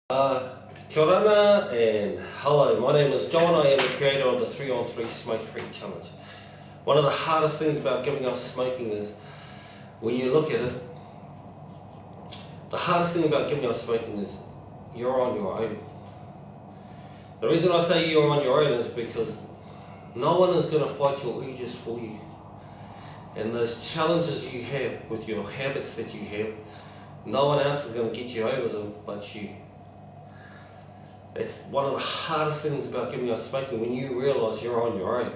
Kia ora and hello, my name is John. I am the creator of the 3-on-3 Smoke-Free Challenge. One of the hardest things about giving up smoking is, when you look at it, the hardest thing about giving up smoking is you're on your own. The reason I say you're on your own is because no one is going to fight your urges for you. And those challenges you have with your habits that you have, no one else is going to get you over them but you. It's one of the hardest things about giving up smoking, when you realise you're on your own.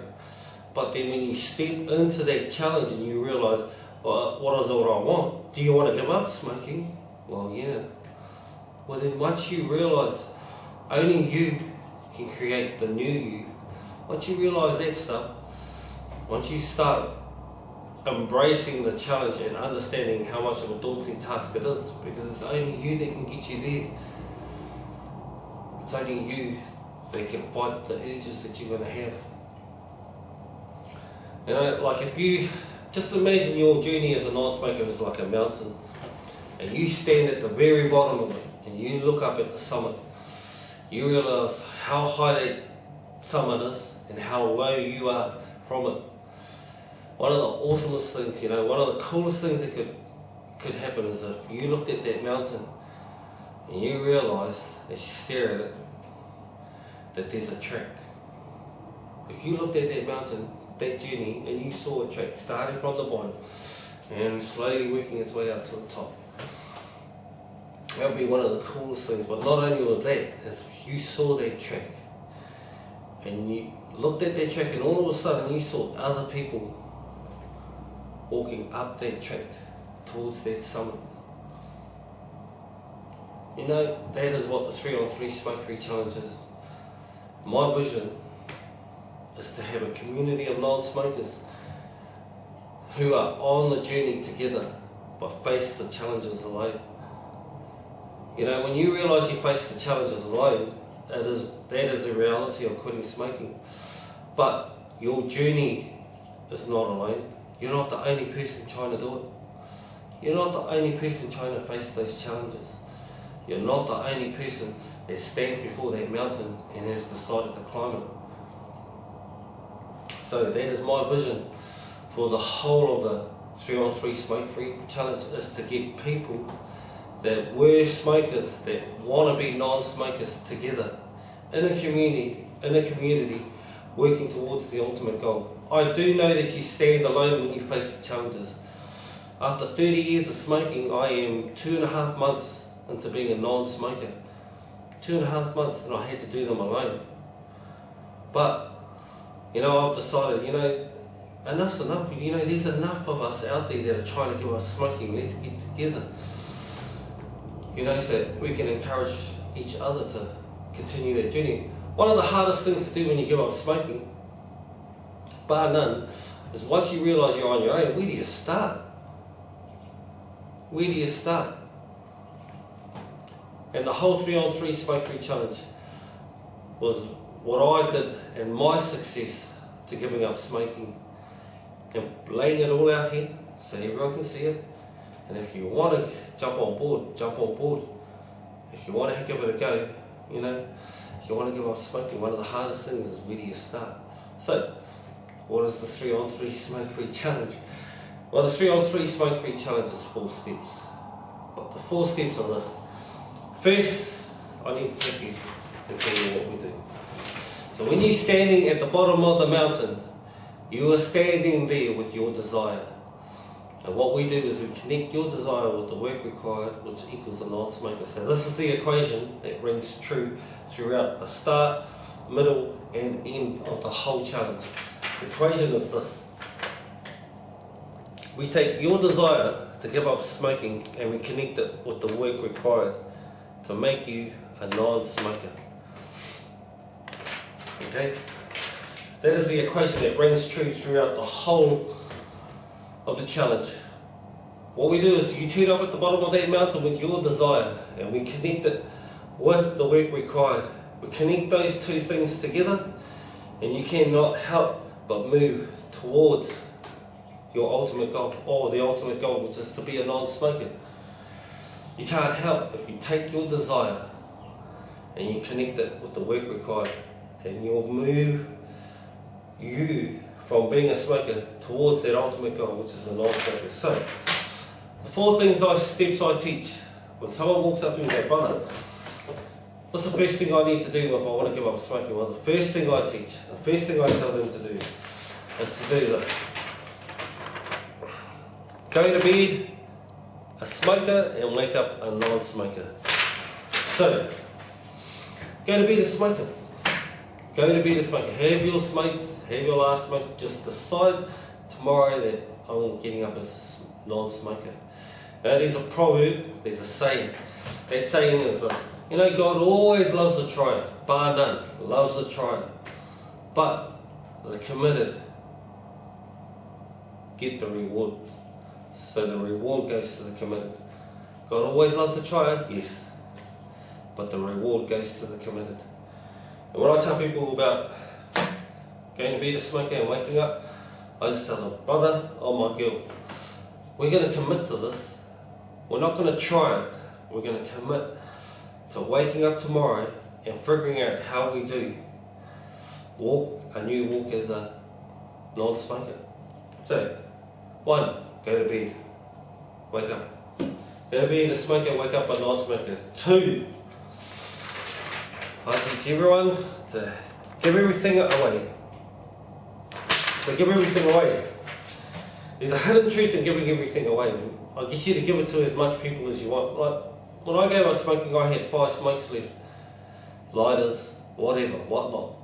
But then when you step into that challenge and you realise, well, what is it what I want? Do you want to give up smoking? Well, yeah. Well, then once you realise only you can create the new you, once you realise that stuff, once you start embracing the challenge and understanding how much of a daunting task it is, because it's only you that can get you there. It's only you that can fight the urges that you're going to have. You know, like if you just imagine your journey as a non-smoker is like a mountain, and you stand at the very bottom of it and you look up at the summit, you realise how high that summit is and how low you are from it. One of the awesomest things, one of the coolest things that could happen is if you looked at that mountain and you realise, as you stare at it, that there's a track. If you looked at that mountain, that journey, and you saw a track starting from the bottom and slowly working its way up to the top, that would be one of the coolest things. But not only with that, is you saw that track and you looked at that track and all of a sudden you saw other people walking up that track towards that summit. That is what the 3-on-3 Smoke-Free Challenge is. My vision is to have a community of non-smokers who are on the journey together but face the challenges alone. When you realise you face the challenges alone, that is the reality of quitting smoking. But your journey is not alone. You're not the only person trying to do it. You're not the only person trying to face those challenges. You're not the only person that stands before that mountain and has decided to climb it. So that is my vision for the whole of the 3-on-3 Smoke-Free Challenge, is to get people that were smokers, that want to be non-smokers, together in a community working towards the ultimate goal. I do know that you stand alone when you face the challenges. After 30 years of smoking, I am 2.5 months into being a non-smoker. 2.5 months, and I had to do them alone. But, I've decided, enough's enough. There's enough of us out there that are trying to give up smoking. Let's get together. So we can encourage each other to continue their journey. One of the hardest things to do when you give up smoking, bar none, is once you realise you're on your own, where do you start? Where do you start? And the whole 3-on-3 Smoke-Free Challenge was what I did and my success to giving up smoking, and laying it all out here so everyone can see it. And if you want to jump on board, jump on board. If you want to give it a go, if you want to give up smoking, one of the hardest things is, where do you start? So, what is the 3-on-3 Smoke-Free Challenge? Well, the 3-on-3 Smoke-Free Challenge is 4 steps. But the 4 steps are this. First, I need to take you and tell you what we do. So when you're standing at the bottom of the mountain, you are standing there with your desire. And what we do is we connect your desire with the work required, which equals the non-smoker. So this is the equation that rings true throughout the start, middle and end of the whole challenge. The equation is this. We take your desire to give up smoking and we connect it with the work required to make you a non-smoker. Okay? That is the equation that rings true throughout the whole of the challenge. What we do is you turn up at the bottom of that mountain with your desire and we connect it with the work required. We connect those two things together and you cannot help but move towards your ultimate goal, or the ultimate goal, which is to be a non-smoker. You can't help if you take your desire and you connect it with the work required, and you'll move you from being a smoker towards that ultimate goal, which is a non-smoker. So, the 4 steps I teach when someone walks up to me and goes, brother, what's the first thing I need to do if I want to give up smoking? Well, the first thing I teach, the first thing I tell them to do is to do this. Go to bed a smoker and wake up a non-smoker. So, go to bed a smoker. Go to bed a smoker. Have your smokes, have your last smoke. Just decide tomorrow that I'm getting up as a non-smoker. Now there's a proverb, there's a saying. That saying is this. You know, God always loves a trier, bar none, loves a trier. But the committed get the reward. So the reward goes to the committed. God always loves a trier, yes. But the reward goes to the committed. And when I tell people about going to bed a smoker and waking up, I just tell them, brother, oh my girl, we're going to commit to this. We're not going to try it. We're going to commit to waking up tomorrow and figuring out how we do walk a new walk as a non-smoker. So, 1, go to bed, wake up. Go to bed a smoker, wake up a non-smoker. 2, I teach everyone to give everything away. So give everything away. There's a hidden truth in giving everything away. I get you to give it to as much people as you want. Like when I gave up smoking, I had 5 smokes left, lighters, whatever, whatnot.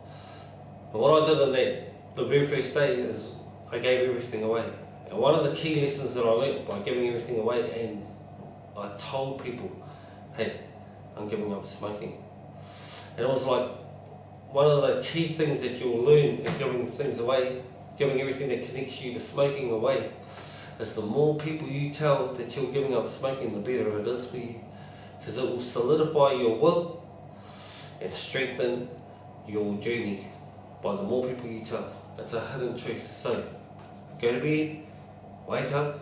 And what I did on the very first day is I gave everything away. And one of the key lessons that I learned by giving everything away, and I told people, hey, I'm giving up smoking. And it was like one of the key things that you'll learn in giving things away, giving everything that connects you to smoking away, is the more people you tell that you're giving up smoking, the better it is for you. Because it will solidify your will and strengthen your journey by the more people you tell. It's a hidden truth. So, go to bed, wake up,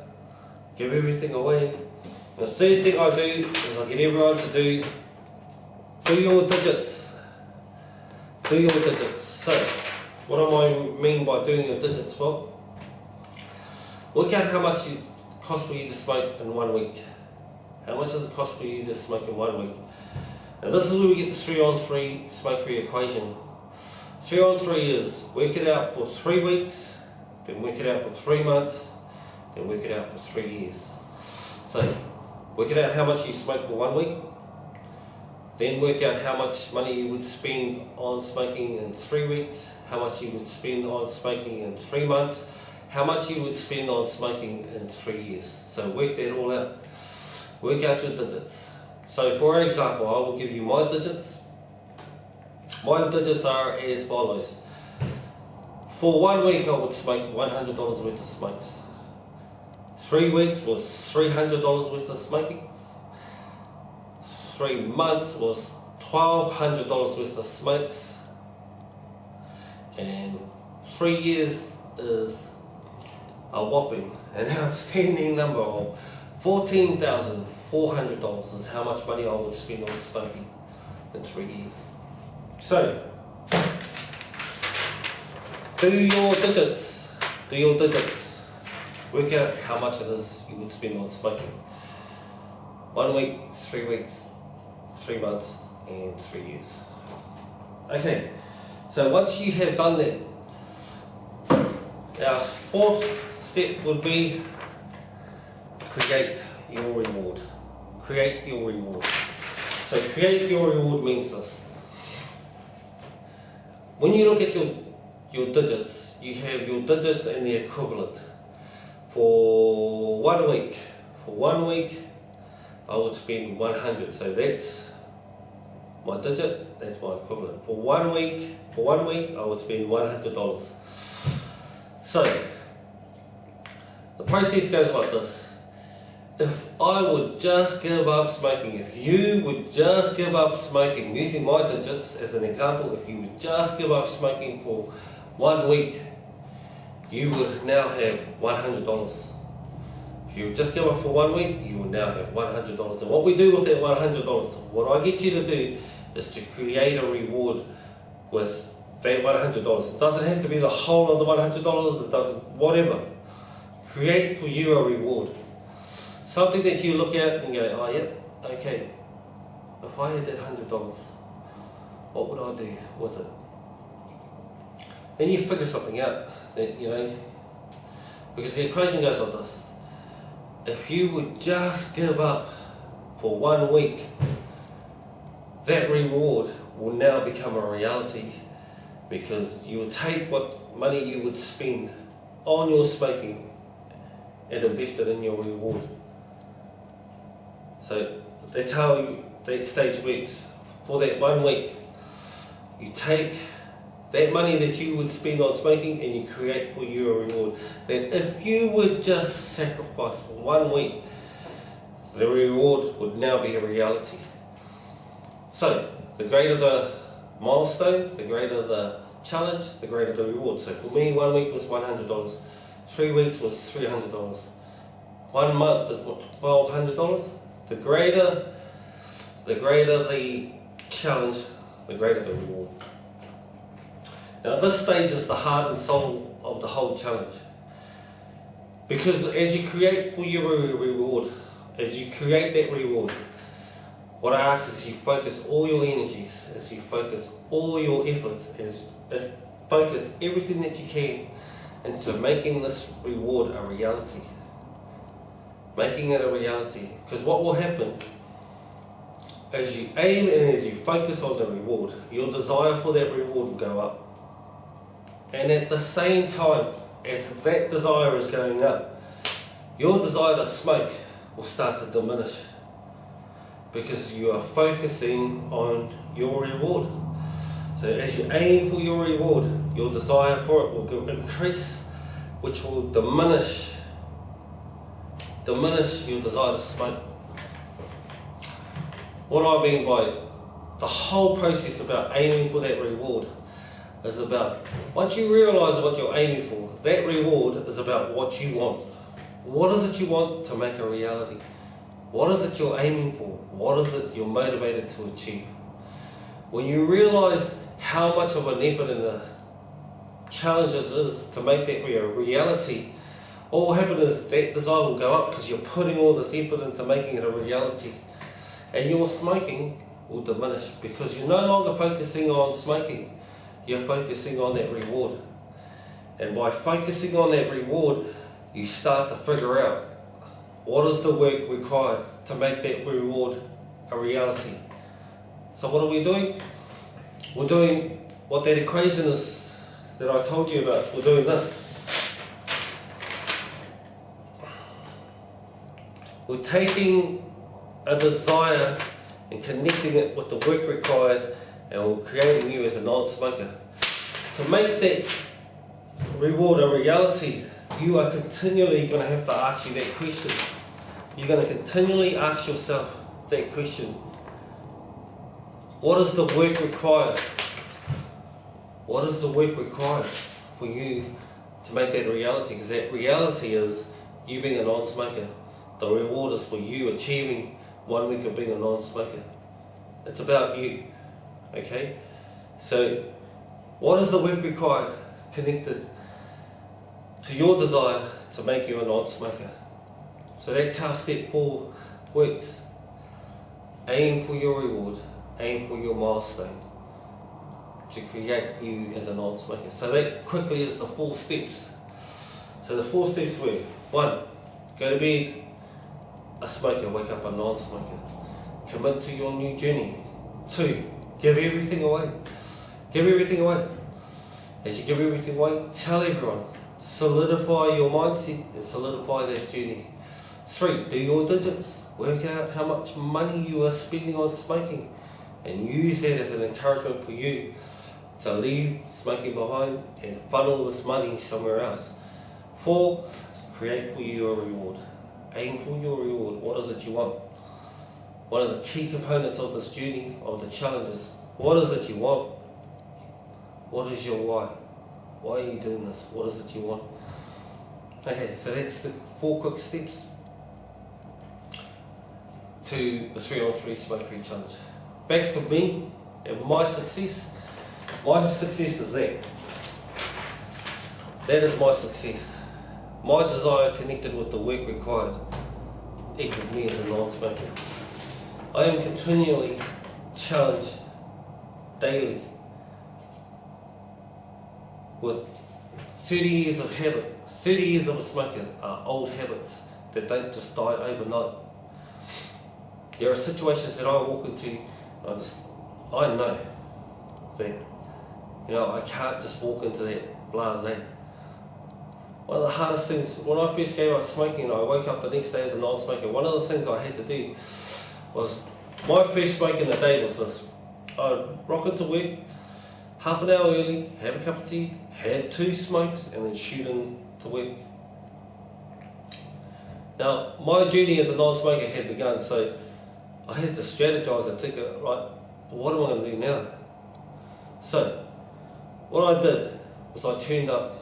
give everything away. And the third thing I do is I get everyone to do your digits. Do your digits. So, what do I mean by doing your digits? Well, work out how much it costs for you to smoke in 1 week. How much does it cost for you to smoke in 1 week? And this is where we get the 3-on-3 smokery equation. 3-on-3 is work it out for 3 weeks, then work it out for 3 months, then work it out for 3 years. So, work it out how much you smoke for 1 week, then work out how much money you would spend on smoking in 3 weeks, how much you would spend on smoking in 3 months, how much you would spend on smoking in 3 years. So work that all out. Work out your digits. So for example, I will give you my digits. My digits are as follows. For 1 week I would smoke $100 worth of smokes. 3 weeks was $300 worth of smoking. 3 months was $1,200 worth of smokes. And 3 years is a whopping, an outstanding number of $14,400 is how much money I would spend on smoking in 3 years. So, do your digits. Do your digits. Work out how much it is you would spend on smoking. 1 week, 3 weeks, 3 months, and 3 years. Okay, so once you have done that, our 4th step would be create your reward. Create your reward. So create your reward means this. When you look at your digits, you have your digits and the equivalent. For 1 week, I would spend 100. So that's my digit, that's my equivalent. For 1 week, I would spend $100. So, the process goes like this. If I would just give up smoking, if you would just give up smoking, using my digits as an example, if you would just give up smoking for 1 week, you would now have $100. If you would just give up for 1 week, you will now have $100. And what we do with that $100, what I get you to do is to create a reward with that $100. It doesn't have to be the whole of the $100, it doesn't, whatever. Create for you a reward. Something that you look at and go, oh yeah, okay, if I had that $100, what would I do with it? Then you figure something out, that, you know, because the equation goes like this. If you would just give up for 1 week, that reward will now become a reality, because you would take what money you would spend on your smoking and invest it in your reward. So that's how that stage works. For that 1 week, you take that money that you would spend on smoking and you create for you a reward. That if you would just sacrifice for 1 week, the reward would now be a reality. So the greater the milestone, the greater the challenge, the greater the reward. So for me, 1 week was $100, 3 weeks was $300, 1 month is what, $1,200. The greater the challenge, the greater the reward. Now this stage is the heart and soul of the whole challenge. Because as you create for your reward, as you create that reward, what I ask is you focus all your energies, as you focus all your efforts, as focus everything that you can into making this reward a reality. Making it a reality. Because what will happen, as you aim and as you focus on the reward, your desire for that reward will go up. And at the same time, as that desire is going up, your desire to smoke will start to diminish, because you are focusing on your reward. So as you aim for your reward, your desire for it will increase, which will diminish your desire to smoke. What do I mean by the whole process about aiming for that reward is about, once you realise what you're aiming for, that reward is about what you want. What is it you want to make a reality? What is it you're aiming for? What is it you're motivated to achieve? When you realise how much of an effort and a challenge it is to make that a reality, what will happen is that desire will go up, because you're putting all this effort into making it a reality. And your smoking will diminish, because you're no longer focusing on smoking, you're focusing on that reward. And by focusing on that reward, you start to figure out what is the work required to make that reward a reality. So what are we doing? We're doing what that equation is that I told you about. We're doing this. We're taking a desire and connecting it with the work required, and we're creating you as a non-smoker. To make that reward a reality, you are continually going to have to ask you that question. You're going to continually ask yourself that question. What is the work required? What is the work required for you to make that a reality? Because that reality is you being a non-smoker. The reward is for you achieving 1 week of being a non-smoker. It's about you. Okay? So, what is the work required connected to your desire to make you a non-smoker? So that's how step 4 works. Aim for your reward, aim for your milestone to create you as a non-smoker. So that quickly is the 4 steps. So the 4 steps were: 1, go to bed a smoker, wake up a non-smoker. Commit to your new journey. 2, give everything away. Give everything away. As you give everything away, tell everyone. Solidify your mindset and solidify that journey. 3, do your digits. Work out how much money you are spending on smoking, and use that as an encouragement for you to leave smoking behind and funnel this money somewhere else. 4, create for you a reward. Aim for your reward. What is it you want? One of the key components of this journey, of the challenges, what is it you want? What is your why? Why are you doing this? What is it you want? Okay, so that's the 4 quick steps to the 3-on-3 smoke-free challenge. Back to me, And my success is that. That is my success. My desire connected with the work required equals me as a non-smoker. I am continually challenged daily with 30 years of habit. 30 years of smoking are old habits that don't just die overnight. There are situations that I walk into, I know that, I can't just walk into that blasé. One of the hardest things, when I first gave up smoking and I woke up the next day as a non-smoker, one of the things I had to do was, my first smoke in the day was this. I'd rock into work, half an hour early, have a cup of tea, had 2 smokes, and then shoot into work. Now, my journey as a non-smoker had begun, so I had to strategize and think, right, what am I going to do now? So, what I did was I turned up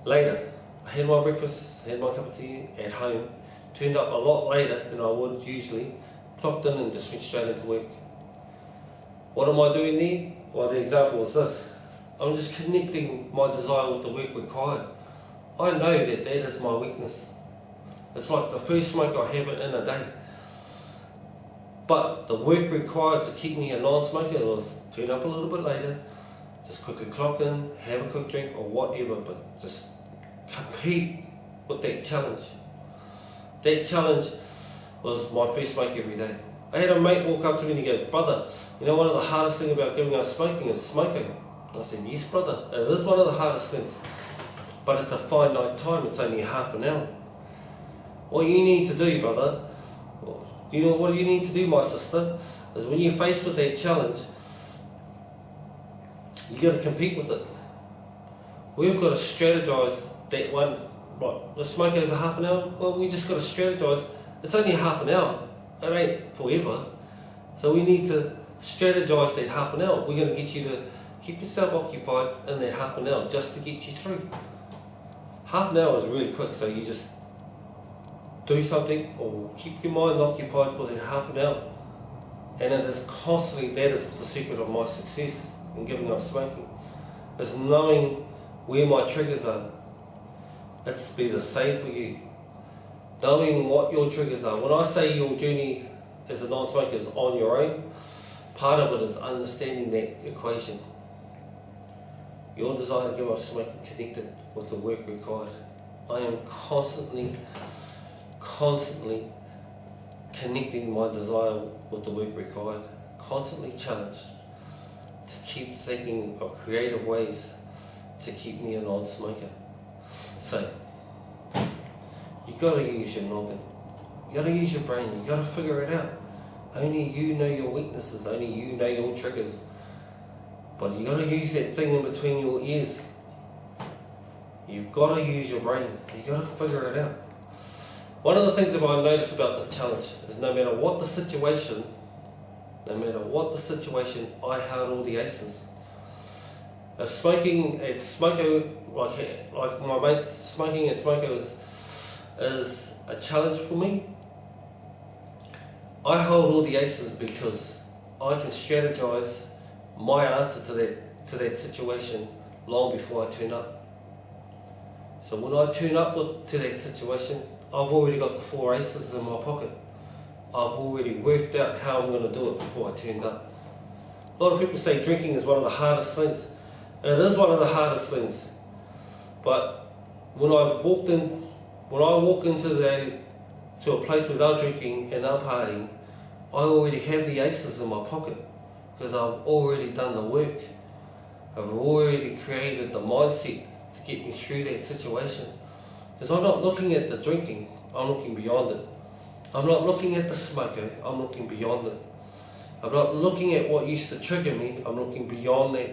later. I had my breakfast, had my cup of tea at home, turned up a lot later than I would usually, clocked in and just went straight into work. What am I doing there? Well, the example was this. I'm just connecting my desire with the work required. I know that is my weakness. It's like the first smoke I have it in a day. But the work required to keep me a non-smoker was turn up a little bit later, just quickly clock in, have a quick drink or whatever, but just compete with that challenge. That challenge was my first smoke every day. I had a mate walk up to me and he goes, brother, one of the hardest things about giving up smoking is smoking. I said, yes brother, it is one of the hardest things. But it's a finite time, it's only half an hour. What you need to do, brother, what you need to do, my sister, is when you're faced with that challenge, you got to compete with it. We've got to strategize that one. Right, the smoker is a half an hour. Well, we just got to strategize. It's only half an hour. It ain't forever. So we need to strategize that half an hour. We're going to get you to keep yourself occupied in that half an hour just to get you through. Half an hour is really quick, so you just do something or keep your mind occupied for that half an hour. And it is constantly, that is the secret of my success in giving up smoking, is knowing where my triggers are. It's be the same for you. Knowing what your triggers are. When I say your journey as a non-smoker is on your own, part of it is understanding that equation. Your desire to give up smoking connected with the work required. I am constantly connecting my desire with the work required, constantly challenged to keep thinking of creative ways to keep me a non-smoker. So, you got to use your noggin, you got to use your brain, you got to figure it out. Only you know your weaknesses, only you know your triggers, but you got to use that thing in between your ears. You've got to use your brain, you got to figure it out. One of the things that I noticed about this challenge is no matter what the situation, I held all the aces. If smoking at Smoko, like my mates, smoking at Smoko is a challenge for me, I hold all the aces because I can strategize my answer to that situation long before I turn up. So when I turn up to that situation, I've already got the 4 aces in my pocket. I've already worked out how I'm going to do it before I turned up. A lot of people say drinking is one of the hardest things. It is one of the hardest things. But when I walk into a place without drinking and not partying, I already have the aces in my pocket because I've already done the work. I've already created the mindset to get me through that situation. Because I'm not looking at the drinking, I'm looking beyond it. I'm not looking at the smoker, I'm looking beyond it. I'm not looking at what used to trigger me, I'm looking beyond that.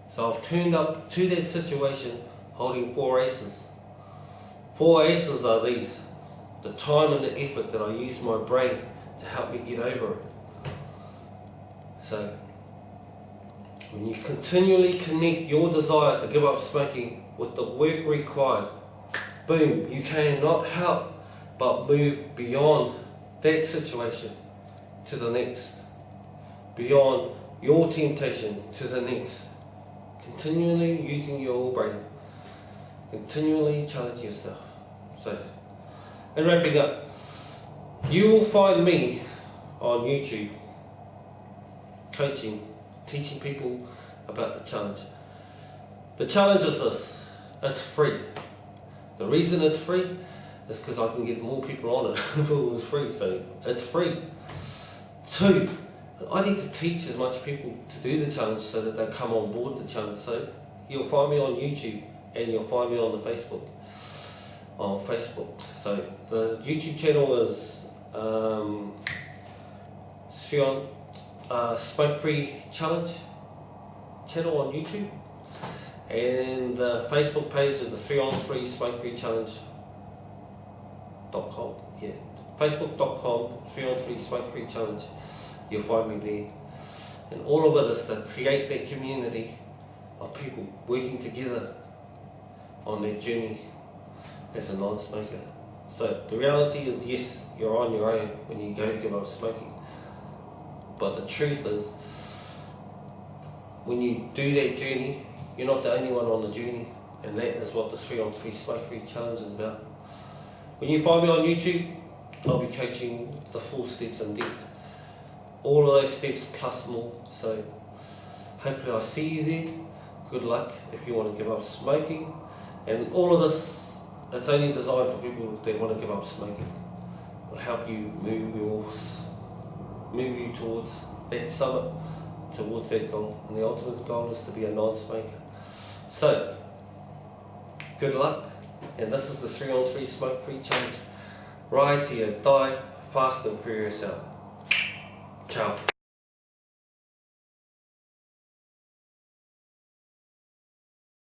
So I've turned up to that situation holding 4 aces. 4 aces are these: the time and the effort that I use my brain to help me get over it. So, when you continually connect your desire to give up smoking with the work required, boom, you cannot help but move beyond that situation to the next. beyond your temptation to the next. Continually using your brain. Continually challenge yourself. So, and wrapping up, you will find me on YouTube coaching, teaching people about the challenge. The challenge is this: it's free. The reason it's free is because I can get more people on it if it was free, so it's free. 2, I need to teach as much people to do the challenge so that they come on board the challenge. So you'll find me on YouTube and you'll find me on the Facebook. On Facebook. So the YouTube channel is Smoke Free Challenge channel on YouTube, and the Facebook page is the 3on3 Smoke Free Challenge.com. Yeah, Facebook.com 3on3 Smoke Free Challenge. You'll find me there, and all of it is to create that community of people working together on their journey as a non-smoker. So the reality is, yes, you're on your own when you go to give up smoking, but the truth is, when you do that journey, you're not the only one on the journey, and that is what the 3on3 Smoke Free Challenge is about. When you find me on YouTube, I'll be coaching the 4 steps in depth, all of those steps plus more. So hopefully I see you there. Good luck if you want to give up smoking, and all of this, it's only designed for people that want to give up smoking. It'll help you move you towards that summit, towards that goal, and the ultimate goal is to be a non-smoker. So, good luck, and this is the 3on3 Smoke Free Challenge. Ride till you die, fast and furious out. Ciao.